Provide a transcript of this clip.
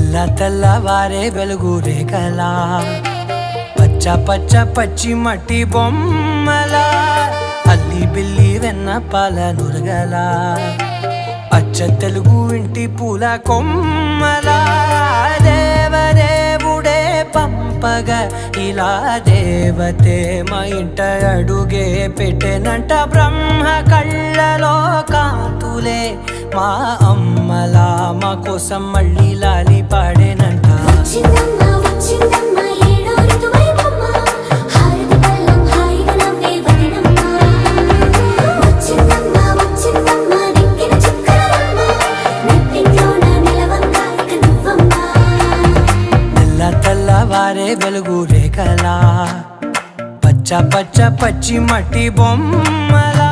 తెల్లవారే వెలుగు రేఖలా పచ్చ పచ్చ పచ్చి మట్టి బొమ్మలా అల్లి బిల్లి వెన్న పాల నురగలా అచ్చ తెలుగు ఇంటి పూల కొమ్మలా దేవదేవుడే పంపగా ఇలా దేవతే మా ఇంట అడుగే పెట్టెనంట బ్రహ్మ కళ్ళలో కాంతులే మా అమ్మలా మా కోసం మళ్ళీ లాలి పాడేనంట తెల్లవారే వెలుగు రేఖలా పచ్చ పచ్చ పచ్చి మట్టి బొమ్మలా